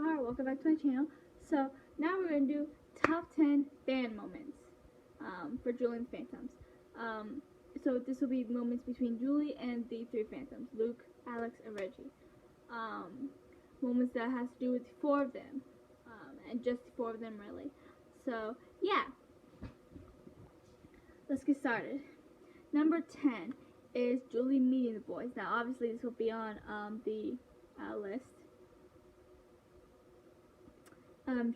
Empire. Welcome back to my channel. So now we're going to do top 10 fan moments for Julie and the Phantoms. So this will be moments between Julie and the three Phantoms, Luke, Alex, and Reggie. Moments that has to do with four of them, and just four of them really. So yeah, let's get started. Number 10 is Julie meeting the boys. Now obviously this will be on the list.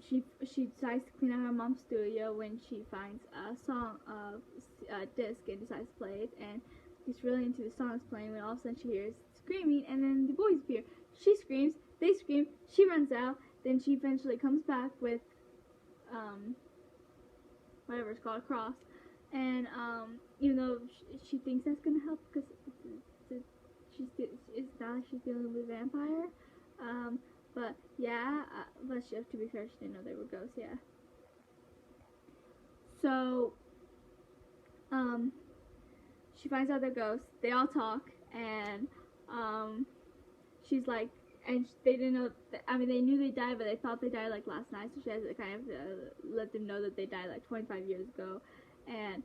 She decides to clean out her mom's studio when she finds a song disc and decides to play it, and she's really into the song it's playing when all of a sudden she hears screaming, and then the boys appear. She screams, they scream, she runs out, then she eventually comes back with whatever it's called, a cross, and even though she thinks that's gonna help because it's not like she's dealing with a vampire, but yeah, but to be fair, she didn't know they were ghosts, yeah. So, she finds out they're ghosts, they all talk, and, she's like, and they didn't know, they knew they died, but they thought they died, like, last night, so she has to kind of let them know that they died, like, 25 years ago, and,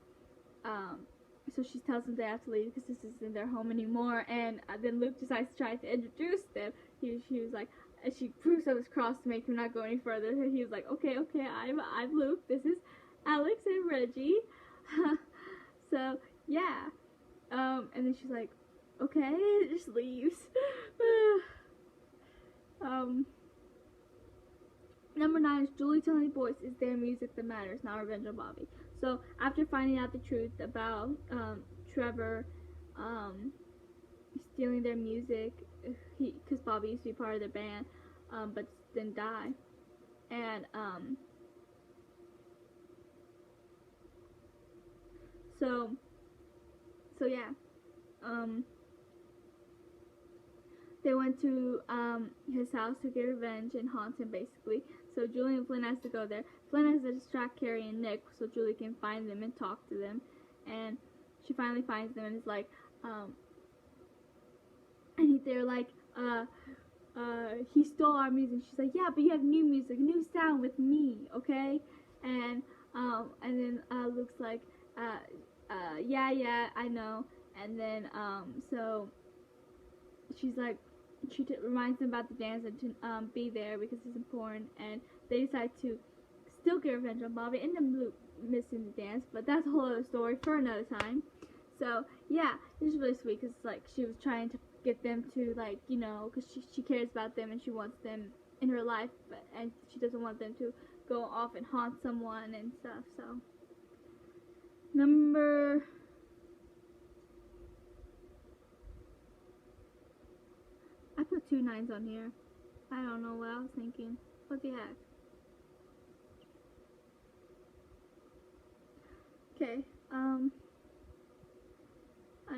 so she tells them they have to leave because this isn't their home anymore, and then Luke decides to try to introduce them. She was like, and she proves up his cross to make him not go any further. And he was like, okay, I'm Luke. This is Alex and Reggie. So yeah, and then she's like, okay, just leaves. Number 9 is Julie telling the boys it's their music that matters, not revenge on Bobby. So after finding out the truth about Trevor stealing their music, because Bobby used to be part of their band, but then die, and so yeah, they went to his house to get revenge and haunt him basically. So Julie and Flynn has to go there. Flynn has to distract Carrie and Nick so Julie can find them and talk to them. And she finally finds them and is like, and they're like, he stole our music. She's like, yeah, but you have new music, new sound with me, okay? And then Luke's like, yeah, I know. And then so she's like, she reminds them about the dance and to be there because it's important, and they decide to still get revenge on Bobby, and then Luke missing the dance, but that's a whole other story for another time. So yeah, it's really sweet because like she was trying to get them to, like, you know, because she cares about them and she wants them in her life, and she doesn't want them to go off and haunt someone and stuff. So number I put 2 9s on here. I don't know what I was thinking. What the heck? Okay,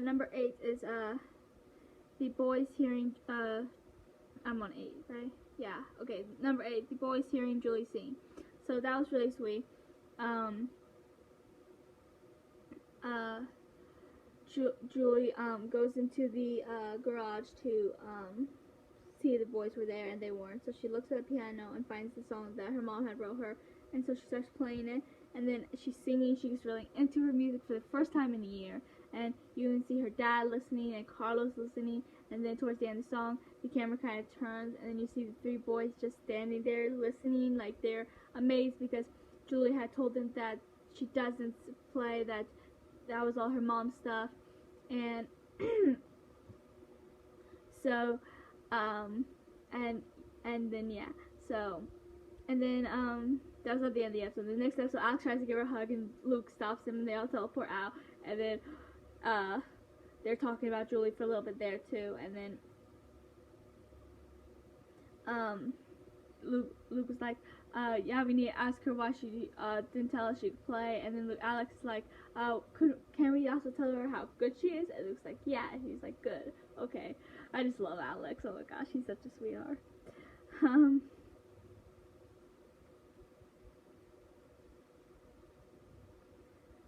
number 8 is, the boys hearing, I'm on 8, right? Yeah, okay, number 8, the boys hearing Julie sing. So that was really sweet. Julie, goes into the, garage to, see the boys were there, and they weren't. So she looks at the piano and finds the song that her mom had wrote her, and so she starts playing it, and then she's singing. She gets really into her music for the first time in a year, and you can see her dad listening and Carlos listening, and then towards the end of the song, the camera kind of turns, and then you see the 3 boys just standing there listening, like they're amazed because Julie had told them that she doesn't play, that was all her mom's stuff, and so and then yeah, so and then that was at the end of the episode. The next episode, Alex tries to give her a hug and Luke stops him and they all teleport out, and then they're talking about Julie for a little bit there too, and then Luke was like, yeah, we need to ask her why she didn't tell us she could play, and then Alex is like, can we also tell her how good she is? And Luke's like, yeah, and he's like, good, okay. I just love Alex, oh my gosh, he's such a sweetheart.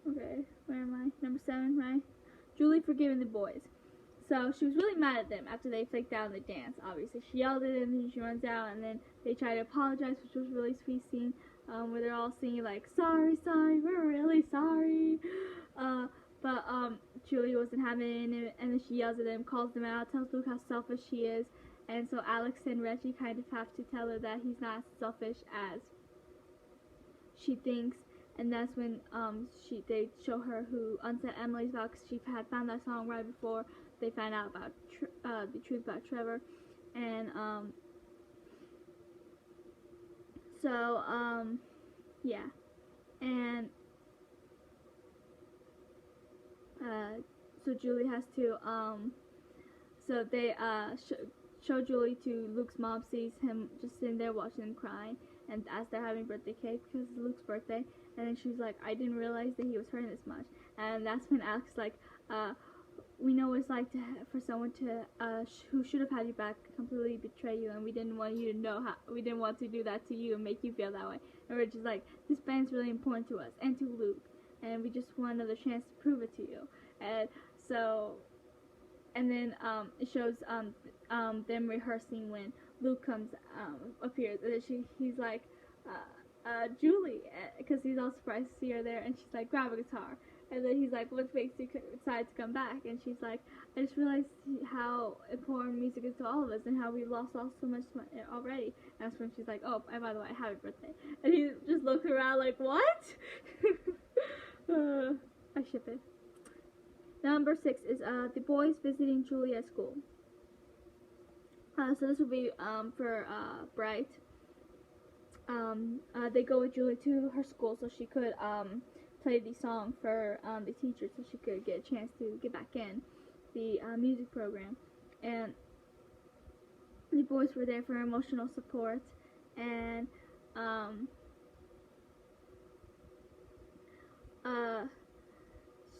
Okay, where am I? Number 7, right? Julie forgiving the boys. So she was really mad at them after they flaked out on the dance. Obviously, she yelled at them, and she runs out, and then they try to apologize, which was a really sweet scene, where they're all singing like, "Sorry, sorry, we're really sorry." But Julie wasn't having it, and then she yells at them, calls them out, tells Luke how selfish she is, and so Alex and Reggie kind of have to tell her that he's not as selfish as she thinks. And that's when they show her who Unset Emily's about, because she had found that song right before they found out about the truth about Trevor. And yeah, and so Julie has to so they show Julie to Luke's mom, sees him just sitting there watching him crying, and as they're having birthday cake because it's Luke's birthday, and then she's like, I didn't realize that he was hurting this much. And that's when Alex is like, we know what it's like for someone to who should have had your back completely betray you, and we didn't want you to know how, we didn't want to do that to you and make you feel that way. And we're just like, this band's really important to us and to Luke, and we just want another chance to prove it to you. And so, and then it shows them rehearsing when Luke comes appears, and he's like, Julie, because he's all surprised to see her there, and she's like, grab a guitar. And then he's like, what makes you decide to come back? And she's like, I just realized how important music is to all of us and how we've lost so much already. And that's when she's like, oh, and by the way, happy birthday. And he just looks around like, what? I ship it. Number 6 is the boys visiting Julie at school. So this will be for Bright. They go with Julie to her school so she could play the song for the teacher, so she could get a chance to get back in the music program. And the boys were there for emotional support, and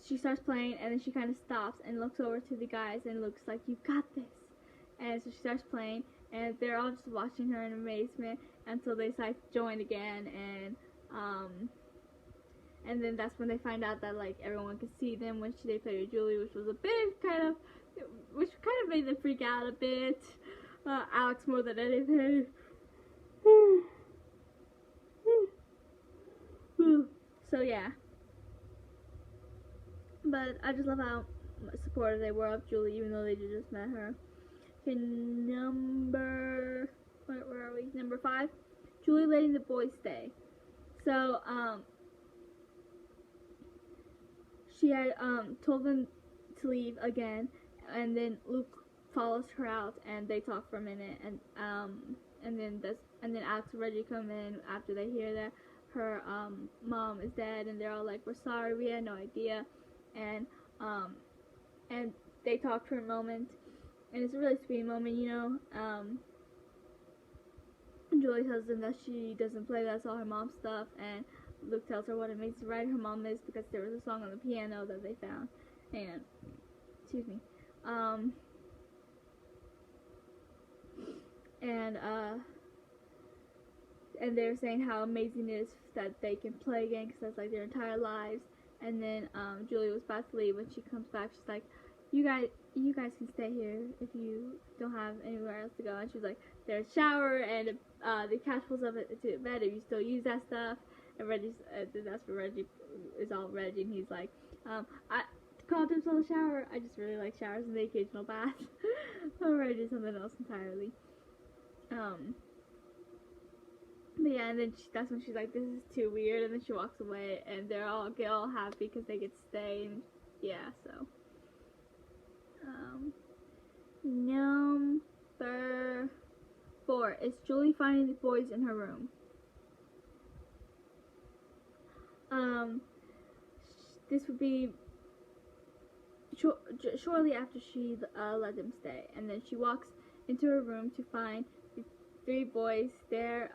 she starts playing, and then she kind of stops and looks over to the guys and looks like, you got this. And so she starts playing, and they're all just watching her in amazement until they decide to join again. And then that's when they find out that like everyone could see them when they played with Julie, which was a bit which kind of made them freak out a bit. Alex more than anything. So yeah. But I just love how supportive they were of Julie, even though they just met her. Okay, where are we? Number 5. Julie letting the boys stay. So, she had told them to leave again, and then Luke follows her out, and they talk for a minute, and then Alex and Reggie come in after they hear that her mom is dead, and they're all like, we're sorry, we had no idea. And they talk for a moment, and it's a really sweet moment, you know. Julie tells them that she doesn't play, that's all her mom's stuff, and Luke tells her what an amazing writer her mom is because there was a song on the piano that they found. And excuse me. And they were saying how amazing it is that they can play again because that's like their entire lives. And then Julie was about to leave. When she comes back, she's like, you guys can stay here if you don't have anywhere else to go. And she's like, there's a shower and the couch pulls up to bed if you still use that stuff. And Reggie's that's for Reggie, is all Reggie, and he's like, I called him for the shower. I just really like showers and the occasional bath. Reggie's something else entirely. But yeah, and then that's when she's like, this is too weird, and then she walks away, and they get all happy because they get to stay, and yeah, so. Number 4 is Julie finding the boys in her room. This would be shortly after she let them stay, and then she walks into her room to find the 3 boys there.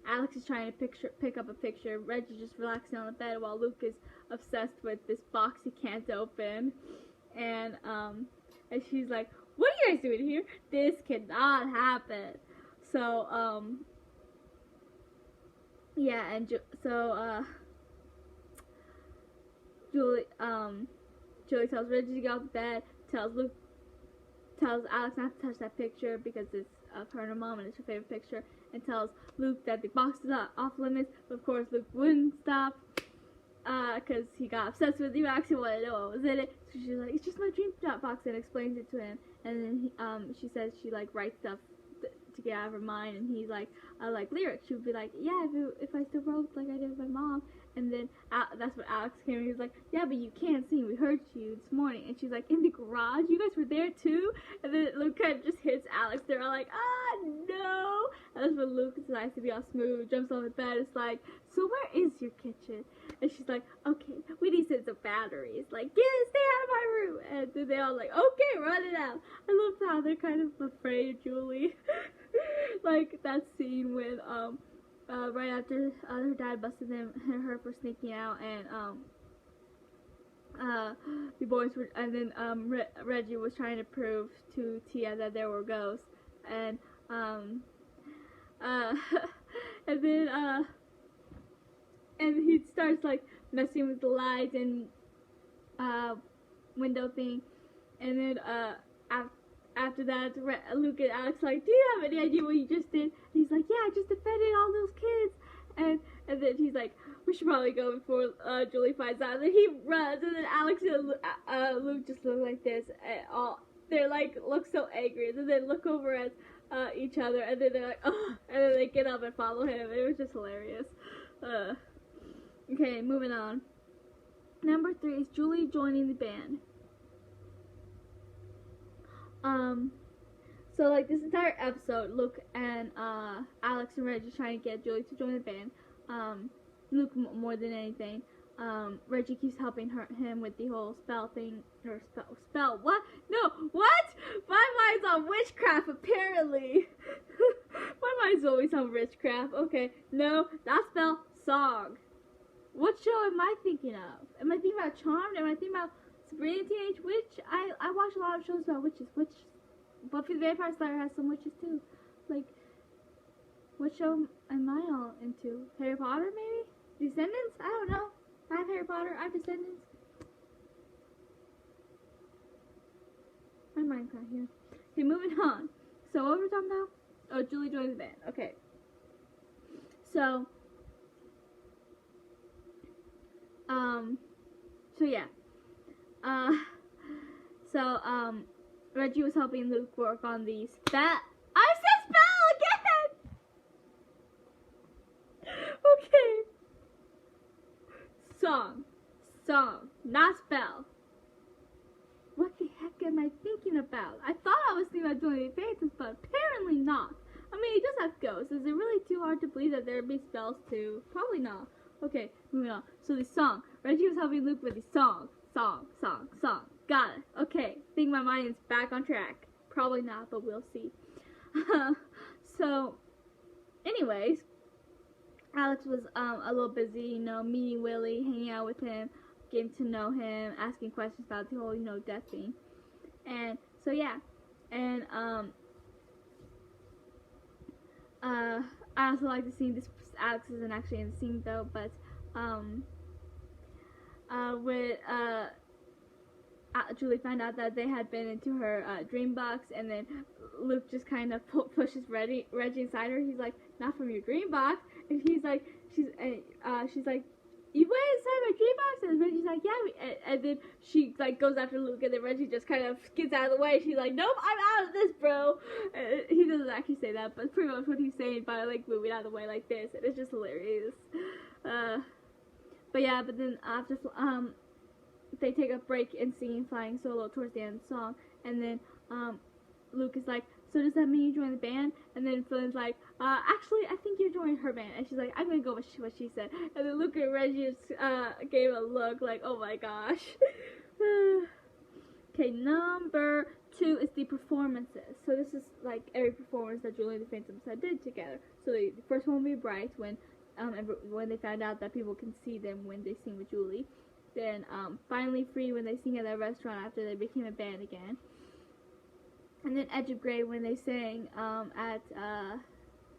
Alex is trying to pick up a picture. Reggie's just relaxing on the bed while Luke is obsessed with this box he can't open. And she's like, what are you guys doing here? This cannot happen. So, yeah, and Julie tells Reggie to get out of bed, tells Alex not to touch that picture because it's of her and her mom and it's her favorite picture, and tells Luke that the box is off limits. But of course, Luke wouldn't stop because he got obsessed with the box. He wanted to know what was in it. So she's like, "It's just my dream box," and explains it to him. And then she says she like writes stuff to get out of her mind, and he's like, like lyrics. She would be like, "Yeah, if I still wrote like I did with my mom." And then that's when Alex came and he was like, "Yeah, but you can't sing. We heard you this morning." And she's like, "In the garage? You guys were there too?" And then Luke kind of just hits Alex. They're all like, no. And that's when Luke is nice to be all smooth, jumps on the bed. It's like, "So where is your kitchen?" And she's like, "Okay, we need some batteries. Like, stay out of my room." And then they all like, "Okay, run it out." I love how they're kind of afraid of Julie. Like that scene when right after her dad busted her for sneaking out, and the boys were, and then Reggie was trying to prove to Tia that there were ghosts, and and then and he starts like messing with the lights and window thing, and then after that, Luke and Alex are like, "Do you have any idea what you just did?" And he's like, "Yeah, I just defended all those kids." And then he's like, "We should probably go before Julie finds out." And then he runs, and then Alex and Luke just look like this. They're like, look so angry. And then they look over at each other, and then they're like, "Oh," and then they get up and follow him. It was just hilarious. Okay, moving on. Number 3 is Julie joining the band. So like this entire episode, Luke and Alex and Reggie trying to get Julie to join the band. Luke more than anything. Reggie keeps helping him with the whole spell thing, or spell what? No, what? My mind's on witchcraft apparently. My mind's always on witchcraft. Okay, no, that spell song. What show am I thinking of? Am I thinking about Charmed? Am I thinking about Sabrina Teenage Witch? I watch a lot of shows about witches. Buffy the Vampire Slayer has some witches too. Like, what show am I all into? Harry Potter maybe? Descendants? I don't know. I have Harry Potter. I have Descendants. My mind's not here. Okay, moving on. So what were we talking about? Oh, Julie joins the band. Okay. So yeah. Reggie was helping Luke work on the spell. I said spell again! Okay. Song. Not spell. What the heck am I thinking about? I thought I was thinking about Julie Phantoms, but apparently not. I mean, it does have ghosts. Is it really too hard to believe that there would be spells too? Probably not. Okay, moving on. So the song. Reggie was helping Luke with the song. Got it. Okay, think my mind is back on track. Probably not, but we'll see. So, anyways, Alex was a little busy, meeting Willie, hanging out with him, getting to know him, asking questions about the whole, death thing. And so yeah, and I also like the scene. This Alex isn't actually in the scene though, but with Julie found out that they had been into her dream box, and then Luke just kind of pushes Reggie inside her. He's like, "Not from your dream box," and he's like, she's like, "You went inside my dream box?" And Reggie's like, "Yeah," and then she like goes after Luke, and then Reggie just kind of gets out of the way. She's like, "Nope, I'm out of this, bro." He doesn't actually say that, but pretty much what he's saying by like moving out of the way like this, and it's just hilarious. But then after they take a break in singing Flying Solo towards the end of the song, and then Luke is like, "So does that mean you join the band?" And then Flynn's like, "Actually, I think you're joining her band." And she's like, "I'm gonna go with what she said." And then Luke and Reggie just gave a look like, "Oh my gosh." Okay, number 2 is the performances. So this is like every performance that Julie and the Phantoms did together. So the first one will be Bright, when they found out that people can see them when they sing with Julie. Then Finally Free, when they sing at that restaurant after they became a band again. And then Edge of Grey, when they sang at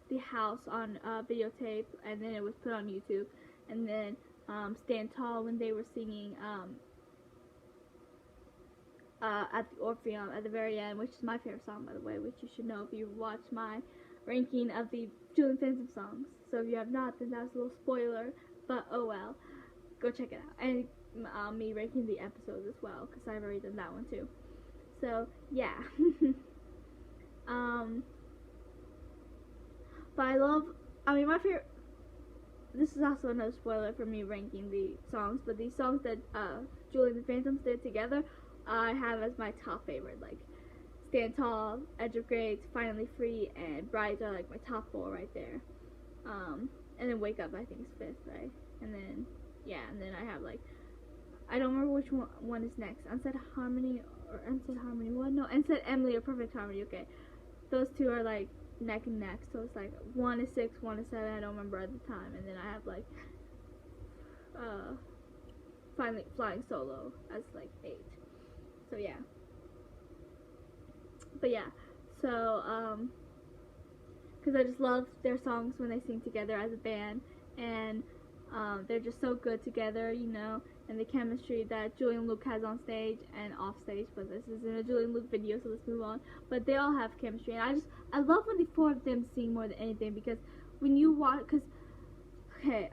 the house on videotape, and then it was put on YouTube. And then Stand Tall, when they were singing at the Orpheum at the very end, which is my favorite song, by the way, which you should know if you watch my ranking of the Julian Phantom songs. So if you have not, then that's a little spoiler, but oh well. Go check it out. And me ranking the episodes as well, because I've already done that one too. So, yeah. But my favorite, this is also another spoiler for me ranking the songs, but these songs that Julie and the Phantoms did together, I have as my top favorite. Like, Stand Tall, Edge of Grace, Finally Free, and Brides are like my top 4 right there. And then Wake Up, I think, is 5th, right? And then, yeah, and then I have like, I don't remember which one is next. Unsaid Harmony or Unsaid Harmony. What? No, Unsaid Emily or Perfect Harmony. Okay, those two are like neck and neck. So it's like 1 is 6, 1 is 7. I don't remember at the time. And then I have like finally Flying Solo as like 8. So yeah. But yeah. So because I just love their songs when they sing together as a band, and they're just so good together, you know, and the chemistry that Julie and Luke has on stage and off stage, but this isn't a Julie and Luke video, so let's move on. But they all have chemistry, and I love when the 4 of them sing more than anything, because when you watch, okay,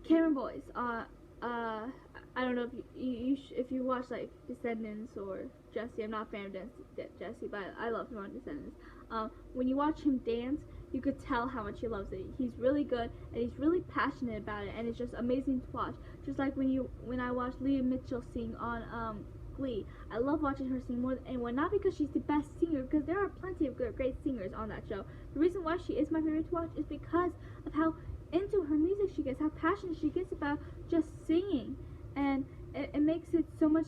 Cameron Boyce, I don't know if you watch like Descendants or Jesse. I'm not a fan of Jesse, but I love him on Descendants. When you watch him dance, you could tell how much he loves it. He's really good, and he's really passionate about it, and it's just amazing to watch. Just like when I watched Leah Mitchell sing on Glee. I love watching her sing more than anyone, not because she's the best singer, because there are plenty of great singers on that show. The reason why she is my favorite to watch is because of how into her music she gets, how passionate she gets about just singing, and it makes it so much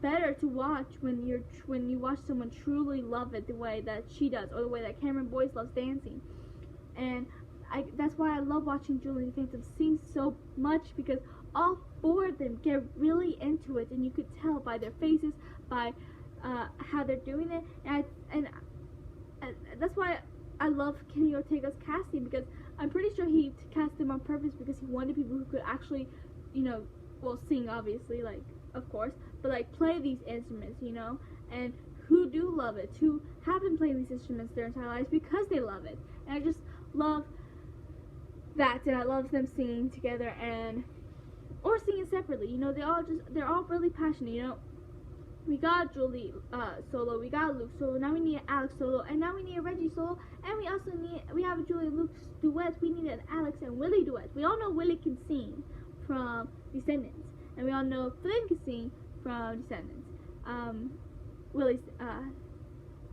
better to watch when you watch someone truly love it the way that she does, or the way that Cameron Boyce loves dancing. And that's why I love watching Julie and the Phantoms sing so much, because all 4 of them get really into it, and you could tell by their faces, by how they're doing it, and that's why I love Kenny Ortega's casting, because I'm pretty sure he cast them on purpose because he wanted people who could actually, you know, well, sing obviously, like, of course, but like play these instruments, you know, and who do love it, who have been playing these instruments their entire lives because they love it. And I just love that, and I love them singing together or singing separately, you know. They're all really passionate, you know. We got Julie solo, we got Luke solo, now we need an Alex solo, and now we need a Reggie solo, and we have a Julie and Luke duet. We need an Alex and Willie duet. We all know Willie can sing from Descendants, and we all know Flynn can sing from Descendants.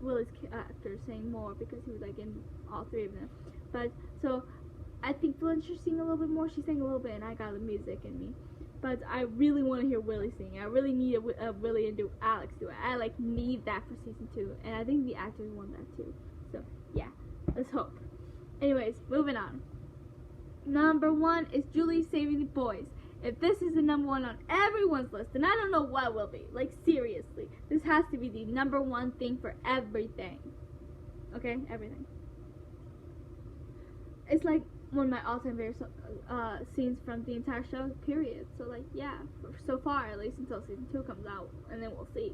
Willie's actor sang more because he was like in all 3 of them. But so I think Flynn should sing a little bit more. She sang a little bit, and I got the music in me. But I really want to hear Willie sing. I really need a Willie and Alex do it. I like need that for season 2, and I think the actors want that too. So yeah, let's hope. Anyways, moving on. Number 1 is Julie Saving the Boys. If this is the number 1 on everyone's list, then I don't know what will be. Like, seriously, this has to be the number 1 thing for everything. Okay, everything. It's like one of my all-time favorite scenes from the entire show, period. So, like, yeah, so far, at least until season 2 comes out, and then we'll see.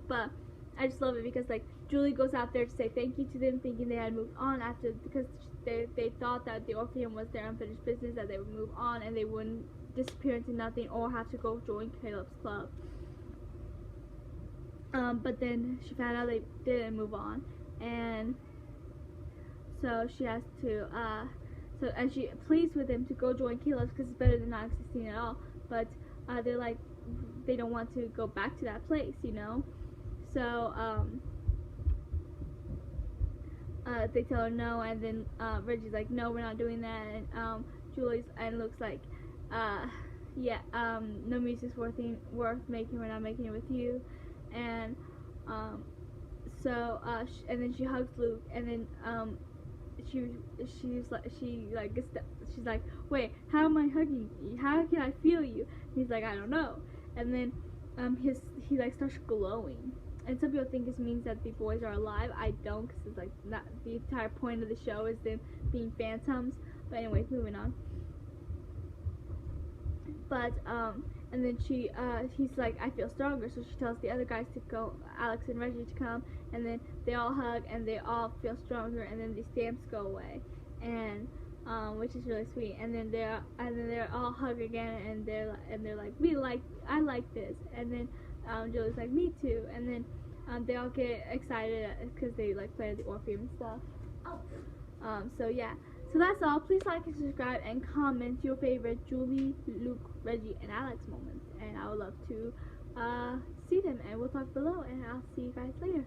But I just love it because, like, Julie goes out there to say thank you to them, thinking they had moved on because they thought that the Orpheum was their unfinished business, that they would move on and they wouldn't disappear into nothing or have to go join Caleb's club. But then she found out they didn't move on, and so she has to and she pleads with them to go join Caleb's because it's better than not existing at all. But they're like, they don't want to go back to that place, you know. So they tell her no, and then Reggie's like, no, we're not doing that. And Julie's and Luke's like, yeah, no music's worth making. We're not making it with you. And and then she hugs Luke, and then she's like, wait, how am I hugging you? How can I feel you? He's like, I don't know. And then he like starts glowing, and some people think this means that the boys are alive. I don't, because it's like not the entire point of the show is them being phantoms. But anyways, moving on. But and and then he's like, I feel stronger, so she tells the other guys to go, Alex and Reggie to come, and then they all hug and they all feel stronger, and then the stamps go away, and which is really sweet, and then they're all hug again, and they're like, I like this, and then Julie's like, me too, and then they all get excited because they like play at the Orpheum and stuff. So yeah. So that's all. Please like and subscribe and comment your favorite Julie, Luke, Reggie, and Alex moments. And I would love to see them. And we'll talk below. And I'll see you guys later.